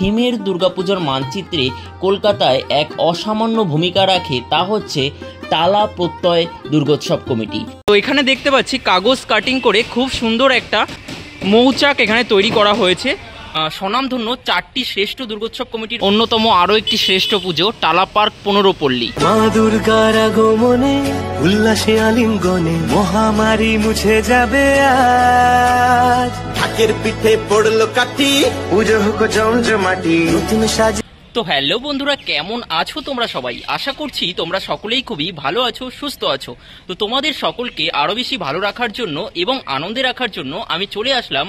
থিমের দুর্গাপুজোর মানচিত্রে কলকাতায় এক অসামান্য ভূমিকা রাখে তা হচ্ছে টালা প্রত্যয় দুর্গোৎসব কমিটি। তো এখানে দেখতে পাচ্ছি কাগজ কাটিং করে খুব সুন্দর একটা মৌচাক এখানে তৈরি করা হয়েছে। স্বনামধন্য 4টি শ্রেষ্ঠ দুর্গোৎসব কমিটির অন্যতম আরো একটি শ্রেষ্ঠ পুজো টালা পার্ক 15 পল্লী। মা দুর্গার আগমনে উল্লাসে আলিঙ্গনে মহামারী মুছে যাবে আজ। ঢাকের পিঠে পড়লো কাঠি পুজো হোক জমজমাটি নতুন সাজ। তো হ্যালো বন্ধুরা, কেমন আছো তোমরা সবাই? আশা করছি তোমরা সকলেই খুবই ভালো আছো, সুস্থ আছো। তো তোমাদের সকলকে আরো বেশি ভালো রাখার জন্য এবং আনন্দে রাখার জন্য আমি চলে আসলাম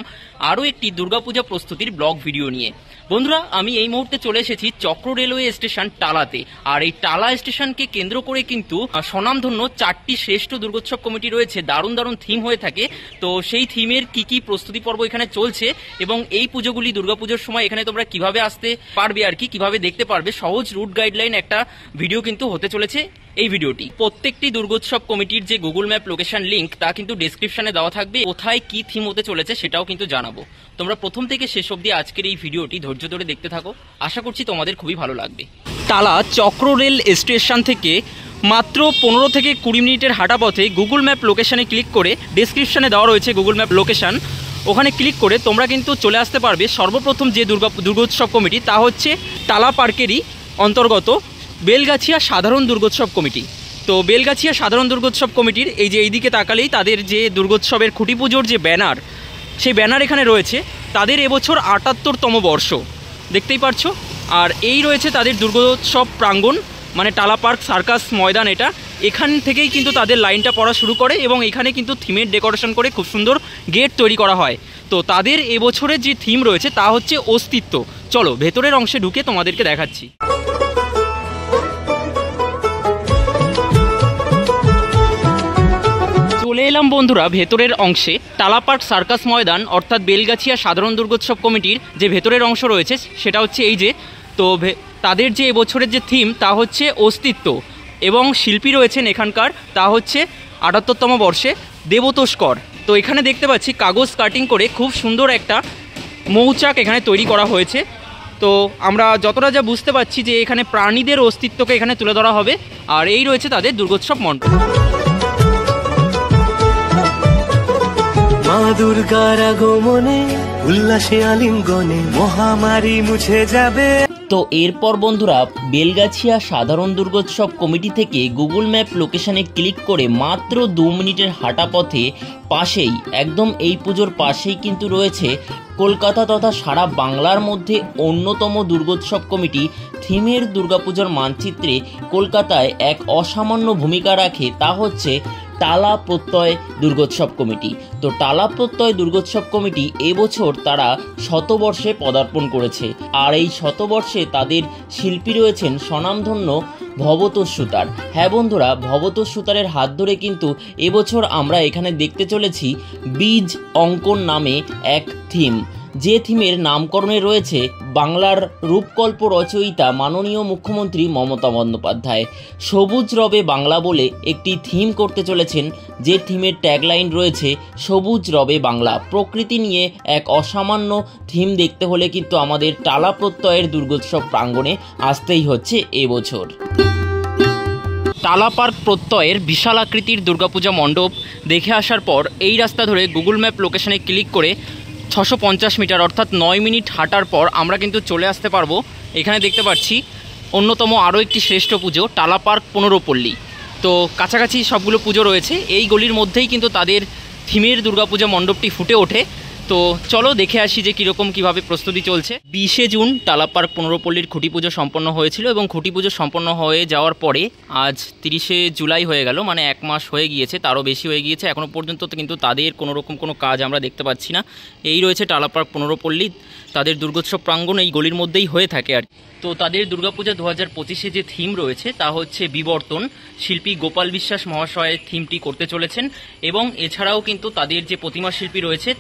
আরো একটি দুর্গাপূজা প্রস্তুতির ব্লগ ভিডিও নিয়ে। বন্ধুরা, আমি এই মুহূর্তে চলে এসেছি চক্র রেলওয়ে স্টেশন টালাতে। আর এই টালা স্টেশনকে কেন্দ্র করে কিন্তু স্বনামধন্য 4টি শ্রেষ্ঠ দুর্গোৎসব কমিটি রয়েছে। দারুণ দারুণ থিম হয়ে থাকে। তো সেই থিমের কি কি প্রস্তুতি পর্ব এখানে চলছে এবং এই পুজোগুলি দুর্গাপুজোর সময় এখানে তোমরা কিভাবে আসতে পারবে আর কি কিভাবে দেখতে পারবে, সহজ রুট গাইডলাইন একটা ভিডিও কিন্তু হতে চলেছে এই ভিডিওটি। প্রত্যেকটি দুর্গোৎসব কমিটির যে গুগল ম্যাপ লোকেশন লিংক তা কিন্তু ডেসক্রিপশনে দেওয়া থাকবে। কোথায় কি থিম হতে চলেছে সেটাও কিন্তু জানাবো। তোমরা প্রথম থেকে শেষ অবধি আজকের এই ভিডিওটি ধৈর্য ধরে দেখতে থাকো। আশা করছি তোমাদের খুবই ভালো লাগবে। টালা চক্র রেল স্টেশন থেকে মাত্র 15 থেকে 20 মিনিটের হাঁটা পথে গুগল ম্যাপ লোকেশনে ক্লিক করে, ডেসক্রিপশনে দেওয়া রয়েছে গুগল ম্যাপ লোকেশন, ওখানে ক্লিক করে তোমরা কিন্তু চলে আসতে পারবে সর্বপ্রথম যে দুর্গোৎসব কমিটি তা হচ্ছে টালা পার্কেরই অন্তর্গত বেলগাছিয়া সাধারণ দুর্গোৎসব কমিটি। তো বেলগাছিয়া সাধারণ দুর্গোৎসব কমিটির এই যে এইদিকে তাকালেই তাদের যে দুর্গোৎসবের খুঁটি পুজোর যে ব্যানার, সেই ব্যানার এখানে রয়েছে। তাদের এবছর 78তম বর্ষ, দেখতেই পারছো। আর এই রয়েছে তাদের দুর্গোৎসব প্রাঙ্গণ, মানে টালা পার্ক সার্কাস ময়দান। এখান থেকেই কিন্তু তাদের লাইনটা পড়া শুরু করে এবং এখানে কিন্তু থিমের ডেকোরেশন করে খুব সুন্দর গেট তৈরি করা হয়। তো তাদের এবছরের যে থিম রয়েছে তা হচ্ছে অস্তিত্ব। চলো ভেতরের অংশে ঢুকে তোমাদেরকে দেখাচ্ছি। চলে এলাম বন্ধুরা ভেতরের অংশে। টালা পার্ক সার্কাস ময়দান অর্থাৎ বেলগাছিয়া সাধারণ দুর্গোৎসব কমিটির যে ভেতরের অংশ রয়েছে সেটা হচ্ছে এই যে। তো তাদের যে এবছরের যে থিম তা হচ্ছে অস্তিত্ব এবং শিল্পী রয়েছেন এখানকার তা হচ্ছে 78তম বর্ষে দেবতোষ কর। তো এখানে দেখতে পাচ্ছি কাগজ কাটিং করে খুব সুন্দর একটা মৌচাক এখানে তৈরি করা হয়েছে। তো আমরা যতটা যা বুঝতে পারছি যে এখানে প্রাণীদের অস্তিত্বকে এখানে তুলে ধরা হবে। আর এই রয়েছে তাদের দুর্গোৎসব মণ্ডপ। মা দুর্গার আগমনে উল্লাসে আলিঙ্গনে মহামারী মুছে যাবে। তো এরপর বন্ধুরা বেলগাছিয়া সাধারণ দুর্গোৎসব কমিটি থেকে গুগল ম্যাপ লোকেশনে ক্লিক করে মাত্র 2 মিনিটের হাঁটা পথে পাশেই, একদম এই পুজোর পাশেই কিন্তু রয়েছে কলকাতা তথা সারা বাংলার মধ্যে অন্যতম দুর্গোৎসব কমিটি থিমের দুর্গাপুজোর মানচিত্রে কলকাতায় এক অসামান্য ভূমিকা রাখে তা হচ্ছে টালা প্রত্যয় দুর্গোৎসব কমিটি। তো টালা প্রত্যয় দুর্গোৎসব কমিটি এবছর তারা শতবর্ষে পদার্পণ করেছে। আর এই শতবর্ষে তাদের শিল্পী রয়েছেন স্বনামধন্য ভবতোষ সুতার। হ্যাঁ বন্ধুরা, ভবতোষ সুতারের হাত ধরে কিন্তু এবছর আমরা এখানে দেখতে চলেছি বীজ অঙ্কন নামে এক থিম, যে থিমের নামকরণে রয়েছে বাংলার রূপকল্প রচয়িতা মাননীয় মুখ্যমন্ত্রী মমতা বন্দ্যোপাধ্যায়। সবুজ রবে বাংলা বলে একটি থিম করতে চলেছেন, যে থিমের ট্যাগলাইন রয়েছে সবুজ রবে বাংলা। প্রকৃতি নিয়ে এক অসামান্য থিম দেখতে হলে কিন্তু আমাদের টালা প্রত্যয়ের দুর্গোৎসব প্রাঙ্গণে আসতেই হচ্ছে এবছর। টালা পার্ক প্রত্যয়ের বিশাল আকৃতির দুর্গাপূজা মণ্ডপ দেখে আসার পর এই রাস্তা ধরে গুগল ম্যাপ লোকেশনে ক্লিক করে 650 মিটার অর্থাৎ 9 মিনিট হাঁটার পর আমরা কিন্তু চলে আসতে পারবো। এখানে দেখতে পাচ্ছি অন্যতম আরও একটি শ্রেষ্ঠ পুজো টালা পার্ক 15 পল্লী। তো কাছাকাছি সবগুলো পুজো রয়েছে, এই গলির মধ্যেই কিন্তু তাদের থিমের দুর্গাপূজা মণ্ডপটি ফুটে ওঠে। তো চলো দেখে আসি যে কীরকম কীভাবে প্রস্তুতি চলছে। 20শে জুন টালা পার্ক 15 পল্লীর খুঁটি পুজো সম্পন্ন হয়েছিল এবং খুঁটি পুজো সম্পন্ন হয়ে যাওয়ার পরে আজ 30শে জুলাই হয়ে গেল, মানে 1 মাস হয়ে গিয়েছে, তারও বেশি হয়ে গিয়েছে। এখনও পর্যন্ত কিন্তু তাদের কোনোরকম কোনো কাজ আমরা দেখতে পাচ্ছি না। এই রয়েছে টালা পার্ক 15 পল্লী, তাদের দুর্গোৎসব প্রাঙ্গণ এই গলির মধ্যেই হয়ে থাকে আর। তো তাদের দুর্গাপূজা 2025-এ যে থিম রয়েছে তা হচ্ছে বিবর্তন। শিল্পী গোপাল বিশ্বাস মহাশয়ের থিমটি করতে চলেছেন এবং এছাড়াও কিন্তু তাদের যে প্রতিমা শিল্পী রয়েছে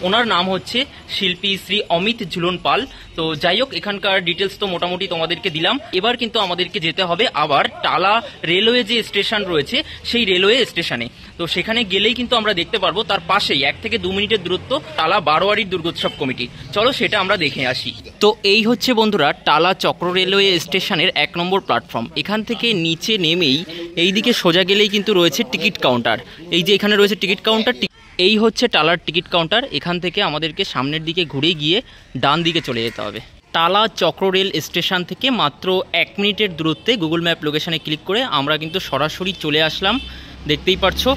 ওনার নাম হচ্ছে শিল্পী শ্রী অমিত ঝুলন পাল। তো যাই হোক, এখানকার ডিটেলস তো মোটামুটি তোমাদেরকে দিলাম। এবার কিন্তু আমাদেরকে যেতে হবে আবার টালা রেলওয়ে যে স্টেশন রয়েছে সেই রেলওয়ে স্টেশনে। তো সেখানে গেলেই কিন্তু আমরা দেখতে পারবো তার পাশেই 1 থেকে 2 মিনিটের দূরত্ব টালা বারোয়ারির দুর্গোৎসব কমিটি। চলো সেটা আমরা দেখে আসি। তো এই হচ্ছে বন্ধুরা টালা চক্র রেলওয়ে স্টেশনের 1 নম্বর প্ল্যাটফর্ম। এখান থেকে নিচে নেমেই এই দিকে সোজা গেলেই কিন্তু রয়েছে টিকিট কাউন্টার। এই যে এখানে রয়েছে টিকিট কাউন্টার, এই হচ্ছে টালার টিকিট কাউন্টার। এখান থেকে আমাদেরকে সামনের দিকে ঘুরে গিয়ে ডান দিকে চলে যেতে হবে। টালা চক্র রেল স্টেশন থেকে মাত্র 1 মিনিটের দূরত্বে গুগল ম্যাপ লোকেশনে ক্লিক করে আমরা কিন্তু সরাসরি চলে আসলাম। দেখতেই পাচ্ছো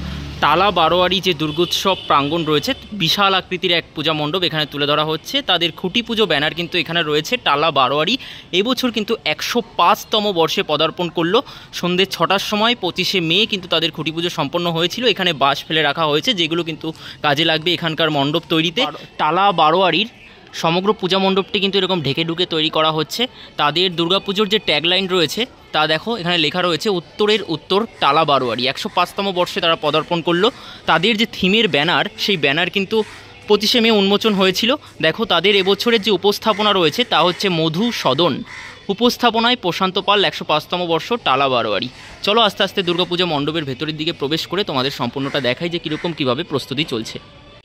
টালা বারোয়ারি যে দুর্গোৎসব প্রাঙ্গণ রয়েছে, বিশাল আকৃতির এক পূজা মণ্ডপ এখানে তুলে ধরা হচ্ছে। তাদের খুঁটি পুজো ব্যানার কিন্তু এখানে রয়েছে। টালা বারোয়ারি এবছর কিন্তু 105তম বর্ষে পদার্পণ করলো। সন্ধ্যে 6টার সময় 25শে মে কিন্তু তাদের খুঁটি পুজো সম্পন্ন হয়েছিল। এখানে বাঁশ ফেলে রাখা হয়েছে, যেগুলো কিন্তু কাজে লাগবে এখানকার মণ্ডপ তৈরিতে। টালা বারোয়ারির সমগ্র পূজা মণ্ডপটি কিন্তু এরকম ঢেকে ঢুকে তৈরি করা হচ্ছে। তাদের দুর্গাপুজোর যে ট্যাগলাইন রয়েছে তা দেখো, এখানে লেখা রয়েছে উত্তরের উত্তর টালা বারোয়ারি। 105তম বর্ষে তারা পদার্পণ করলো। তাদের যে থিমের ব্যানার, সেই ব্যানার কিন্তু 25শে মে উন্মোচন হয়েছিল। দেখো তাদের এবছরের যে উপস্থাপনা রয়েছে তা হচ্ছে মধু সদন। উপস্থাপনায় প্রশান্ত পাল, 105তম বর্ষ টালা বারোয়ারি। চলো আস্তে আস্তে দুর্গাপুজো মণ্ডপের ভেতরের দিকে প্রবেশ করে তোমাদের সম্পূর্ণটা দেখাই যে কীরকম কীভাবে প্রস্তুতি চলছে।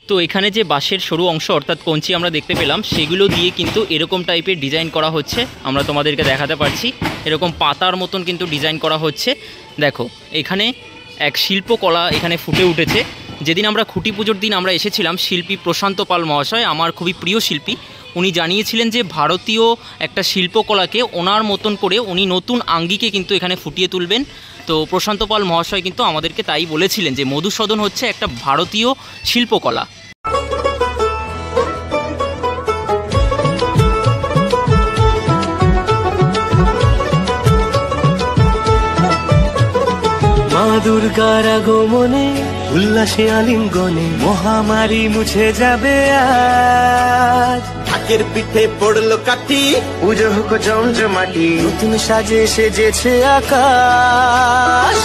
তো এখানে যে বাঁশের সরু অংশ অর্থাৎ কঞ্চি আমরা দেখতে পেলাম, সেগুলো দিয়ে কিন্তু এরকম টাইপের ডিজাইন করা হচ্ছে। আমরা তোমাদেরকে দেখাতে পারছি এরকম পাতার মতন কিন্তু ডিজাইন করা হচ্ছে। দেখো এখানে এক শিল্পকলা এখানে ফুটে উঠেছে। যেদিন আমরা খুঁটি পুজোর দিন আমরা এসেছিলাম, শিল্পী প্রশান্ত পাল মহাশয়, আমার খুবই প্রিয় শিল্পী, উনি জানিয়েছিলেন যে ভারতীয় একটা শিল্পকলাকে ওনার মতন করে উনি নতুন আঙ্গিকে কিন্তু এখানে ফুটিয়ে তুলবেন। তো প্রশান্ত পাল মহাশয় কিন্তু আমাদেরকে তাই বলেছিলেন যে মধুসূদন হচ্ছে একটা ভারতীয় শিল্পকলা। মা দুর্গার আগমনে উল্লাসে আলিঙ্গনে মহামারী মুছে যাবে আজ। ঢাকের পিঠে পড়লো কাঠি, পুজো হোক জমজমাটি, নতুন সাজে সেজেছে আকাশ।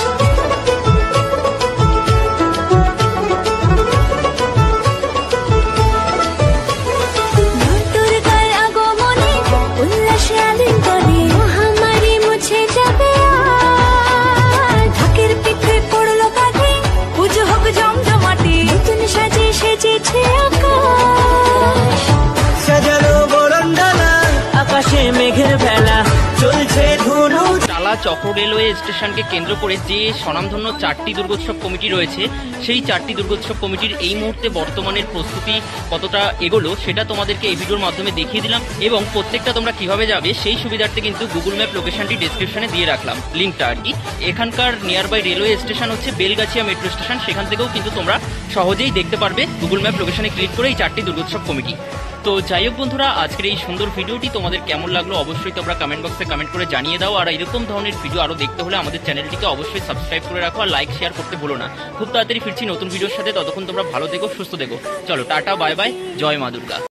মেঘের বেলা চলছে ধুনু। টালা চক্র রেলওয়ে স্টেশনকে কেন্দ্র করে যে স্বনামধন্য 4টি দুর্গোৎসব কমিটি রয়েছে, সেই 4টি দুর্গোৎসব কমিটির এই মুহূর্তে বর্তমানের প্রস্তুতি কতটা এগোলো সেটা তোমাদেরকে এই ভিডিওর মাধ্যমে দেখিয়ে দিলাম। এবং প্রত্যেকটা তোমরা কিভাবে যাবে সেই সুবিধার্থে কিন্তু গুগল ম্যাপ লোকেশনটি ডেসক্রিপশনে দিয়ে রাখলাম, লিঙ্কটা আর কি। এখানকার নিয়ারবাই রেলওয়ে স্টেশন হচ্ছে বেলগাছিয়া মেট্রো স্টেশন। সেখান থেকেও কিন্তু তোমরা সহজেই দেখতে পারবে গুগল ম্যাপ লোকেশনে ক্লিক করে এই 4টি দুর্গোৎসব কমিটি। তো যাই হোক বন্ধুরা, আজকের এই সুন্দর ভিডিওটি তোমাদের কেমন লাগলো অবশ্যই তোমরা কমেন্ট বক্সে কমেন্ট করে জানিয়ে দাও। আর এরকম ধরনের ভিডিও আরও দেখতে হলে আমাদের চ্যানেলটিকে অবশ্যই সাবস্ক্রাইব করে রাখো আর লাইক শেয়ার করতে ভুলো না। খুব তাড়াতাড়ি ফিরছি নতুন ভিডিওর সাথে, ততক্ষণ তোমরা ভালো থেকো, সুস্থ থেকো। চলো টাটা, বাই বাই, জয় মা দুর্গা।